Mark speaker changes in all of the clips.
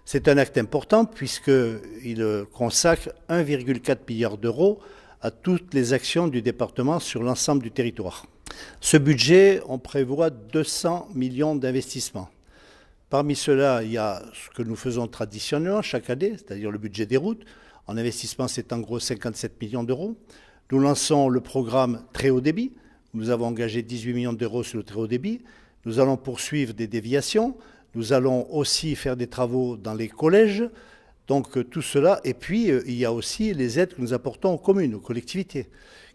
Speaker 1: C'est un acte important puisqu'il consacre 1,4 milliard d'euros à toutes les actions du département sur l'ensemble du territoire. Ce budget, on prévoit 200 millions d'investissements. Parmi ceux-là, il y a ce que nous faisons traditionnellement chaque année, c'est-à-dire le budget des routes. En investissement, c'est en gros 57 millions d'euros. Nous lançons le programme très haut débit. Nous avons engagé 18 millions d'euros sur le très haut débit. Nous allons poursuivre des déviations. Nous allons aussi faire des travaux dans les collèges. Donc tout cela. Et puis, il y a aussi les aides que nous apportons aux communes, aux collectivités,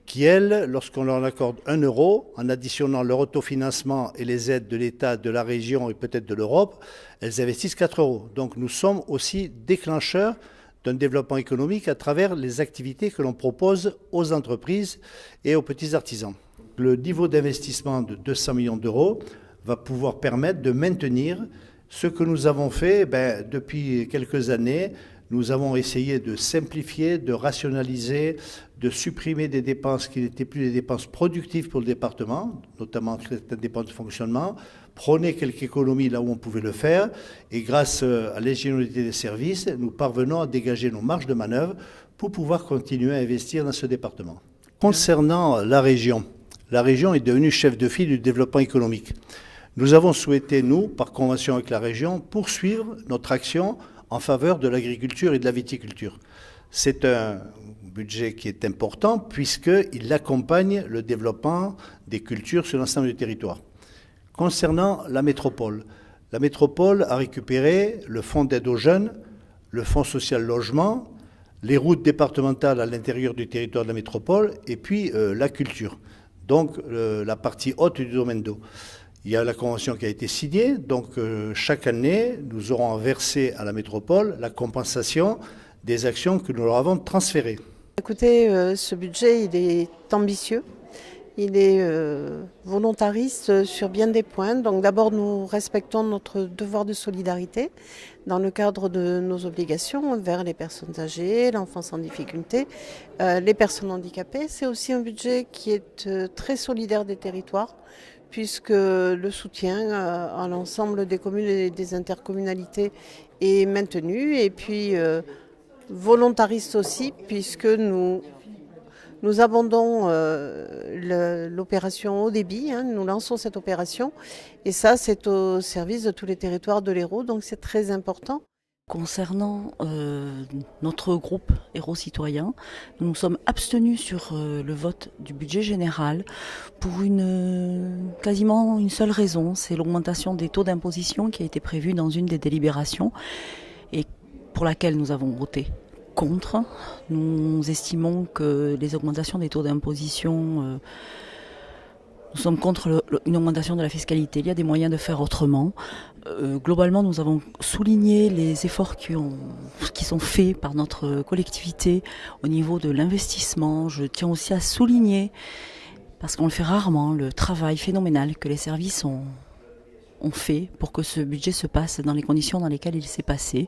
Speaker 1: qui, elles, lorsqu'on leur accorde 1 euro, en additionnant leur autofinancement et les aides de l'État, de la région et peut-être de l'Europe, elles investissent 4 euros. Donc nous sommes aussi déclencheurs d'un développement économique à travers les activités que l'on propose aux entreprises et aux petits artisans. Le niveau d'investissement de 200 millions d'euros va pouvoir permettre de maintenir ce que nous avons fait depuis quelques années. Nous avons essayé de simplifier, de rationaliser, de supprimer des dépenses qui n'étaient plus des dépenses productives pour le département, notamment certaines dépenses de fonctionnement, prôner quelques économies là où on pouvait le faire, et grâce à l'ingéniosité des services, nous parvenons à dégager nos marges de manœuvre pour pouvoir continuer à investir dans ce département. Concernant la région est devenue chef de file du développement économique. Nous avons souhaité, nous, par convention avec la région, poursuivre notre action en faveur de l'agriculture et de la viticulture. C'est un budget qui est important puisqu'il accompagne le développement des cultures sur l'ensemble du territoire. Concernant la métropole a récupéré le fonds d'aide aux jeunes, le fonds social logement, les routes départementales à l'intérieur du territoire de la métropole et puis la culture, donc la partie haute du domaine d'eau. Il y a la convention qui a été signée, donc chaque année, nous aurons versé à la métropole la compensation des actions que nous leur avons transférées.
Speaker 2: Écoutez, ce budget, il est ambitieux, il est volontariste sur bien des points. Donc d'abord, nous respectons notre devoir de solidarité dans le cadre de nos obligations envers les personnes âgées, l'enfance en difficulté, les personnes handicapées. C'est aussi un budget qui est très solidaire des territoires, puisque le soutien à l'ensemble des communes et des intercommunalités est maintenu. Et puis volontariste aussi, puisque nous abondons l'opération haut débit, nous lançons cette opération. Et ça, c'est au service de tous les territoires de l'Hérault, donc c'est très important.
Speaker 3: Concernant notre groupe Hérault Citoyen, nous nous sommes abstenus sur le vote du budget général pour quasiment une seule raison, c'est l'augmentation des taux d'imposition qui a été prévue dans une des délibérations et pour laquelle nous avons voté contre. Nous estimons que les augmentations des taux d'imposition, nous sommes contre une augmentation de la fiscalité. Il y a des moyens de faire autrement. Globalement, nous avons souligné les efforts qui sont faits par notre collectivité au niveau de l'investissement. Je tiens aussi à souligner, parce qu'on le fait rarement, le travail phénoménal que les services ont fait pour que ce budget se passe dans les conditions dans lesquelles il s'est passé.